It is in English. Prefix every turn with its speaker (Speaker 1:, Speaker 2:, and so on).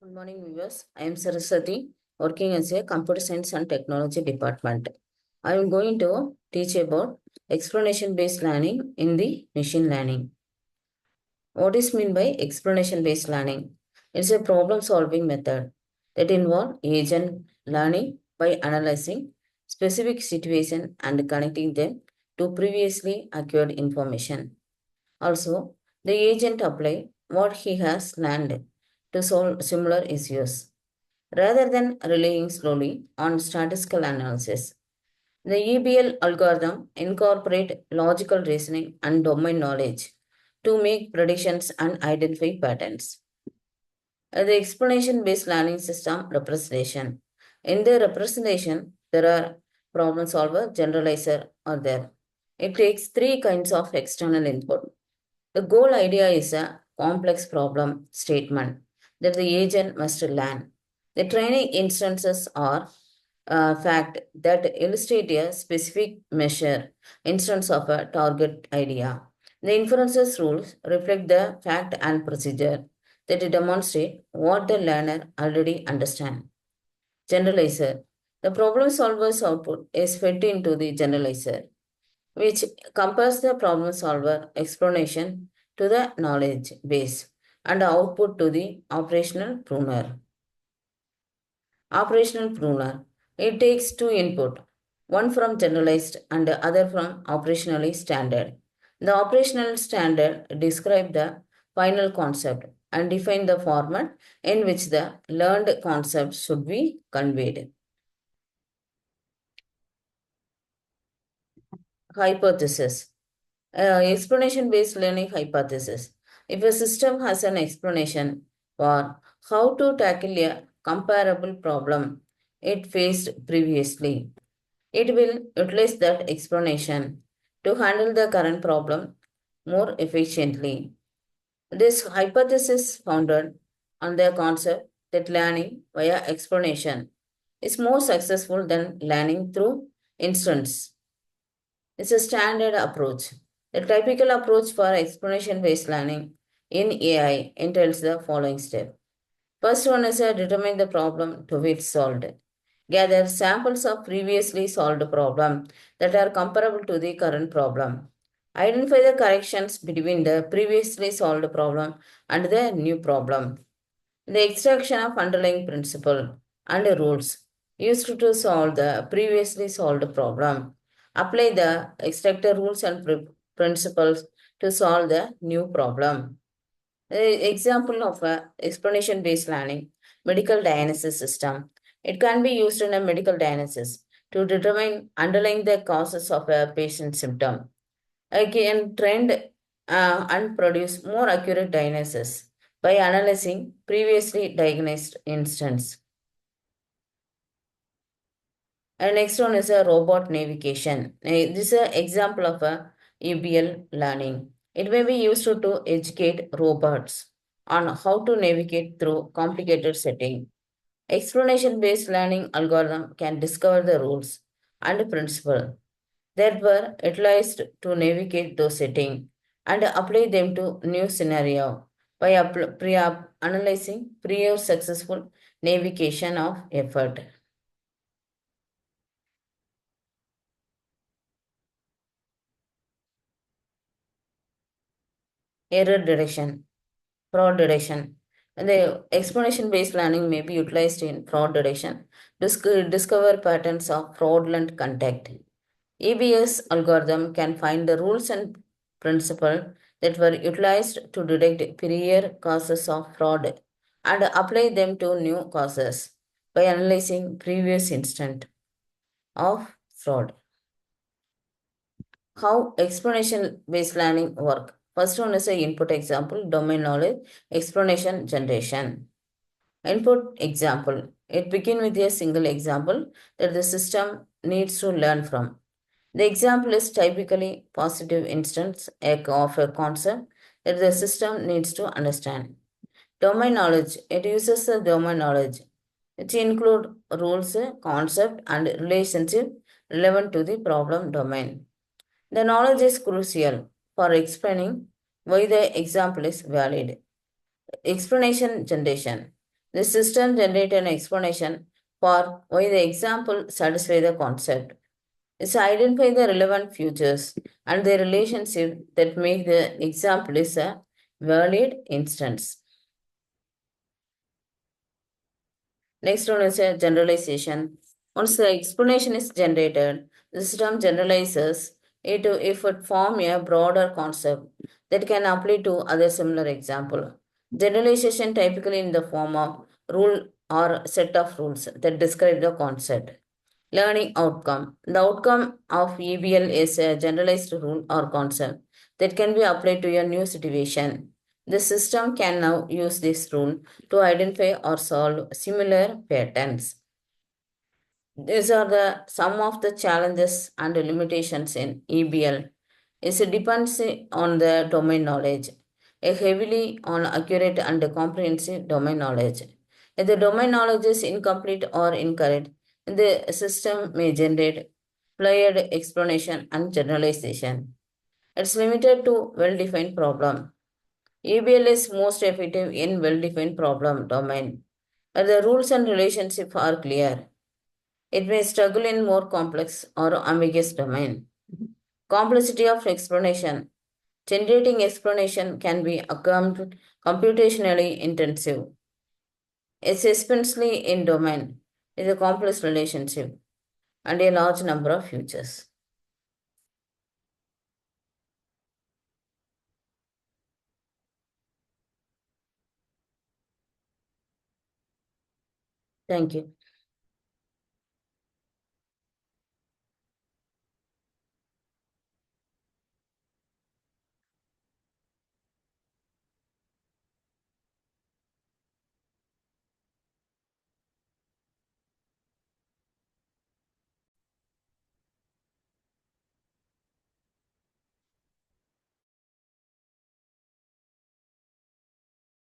Speaker 1: Good morning, viewers. I am Saraswathi, working as a computer science and technology department. I am going to teach about explanation-based learning in the machine learning. What is meant by explanation-based learning? It's a problem-solving method that involves agent learning by analyzing specific situation and connecting them to previously acquired information. Also, the agent apply what he has learned to solve similar issues rather than relying slowly on statistical analysis. The EBL algorithm incorporate logical reasoning and domain knowledge to make predictions and identify patterns. The explanation-based learning system representation. In the representation, there are problem solver, generalizer are there. It takes three kinds of external input. The goal idea is a complex problem statement that the agent must learn. The training instances are a fact that illustrate a specific measure instance of a target idea. The inferences rules reflect the fact and procedure that demonstrate what the learner already understands. Generalizer. The problem solver's output is fed into the generalizer, which compares the problem solver explanation to the knowledge base and output to the operational pruner. Operational pruner. It takes two input, one from generalized and the other from operationally standard. The operational standard describe the final concept and define the format in which the learned concept should be conveyed. Hypothesis. Explanation based learning hypothesis. If a system has an explanation for how to tackle a comparable problem it faced previously, it will utilize that explanation to handle the current problem more efficiently. This hypothesis founded on the concept that learning via explanation is more successful than learning through instance. It's a standard approach. The typical approach for explanation-based learning in AI entails the following step. First one is determine the problem to be solved. Gather samples of previously solved problem that are comparable to the current problem. Identify the corrections between the previously solved problem and the new problem. The extraction of underlying principle and rules used to solve the previously solved problem. Apply the extractor rules and principles to solve the new problem. Example of a explanation-based learning, medical diagnosis system. It can be used in a medical diagnosis to determine underlying the causes of a patient symptom. Again, trend and produce more accurate diagnosis by analyzing previously diagnosed instance. And next one is a robot navigation. This is an example of a EBL learning. It may be used to educate robots on how to navigate through complicated setting. Explanation-based learning algorithm can discover the rules and principle that were utilized to navigate those settings and apply them to new scenario by analyzing prior successful navigation of effort. Error detection, fraud detection. And the explanation-based learning may be utilized in fraud detection, discover patterns of fraudulent conduct. EBS algorithm can find the rules and principles that were utilized to detect prior causes of fraud and apply them to new causes by analyzing previous instance of fraud. How explanation-based learning work? First one is a input example, domain knowledge, explanation generation. Input example. It begins with a single example that the system needs to learn from. The example is typically positive instance of a concept that the system needs to understand. Domain knowledge. It uses the domain knowledge, which include rules, concept, and relationship relevant to the problem domain. The knowledge is crucial for explaining why the example is valid. Explanation generation. The system generates an explanation for why the example satisfies the concept. It's identify the relevant features and the relationship that make the example is a valid instance. Next one is a generalization. Once the explanation is generated, the system generalizes it to if it form a broader concept that can apply to other similar example. Generalization typically in the form of rule or set of rules that describe the concept. Learning outcome. The outcome of EBL is a generalized rule or concept that can be applied to a new situation. The system can now use this rule to identify or solve similar patterns. These are the some of the challenges and limitations in EBL. It depends on the domain knowledge, a heavily on accurate and comprehensive domain knowledge. If the domain knowledge is incomplete or incorrect, the system may generate flawed explanation and generalization. It's limited to well-defined problem. EBL is most effective in well-defined problem domain, where the rules and relationship are clear. It may struggle in more complex or ambiguous domain. Complexity of explanation. Generating explanation can be computationally intensive. It's especially in domain with a complex relationship and a large number of features. Thank you.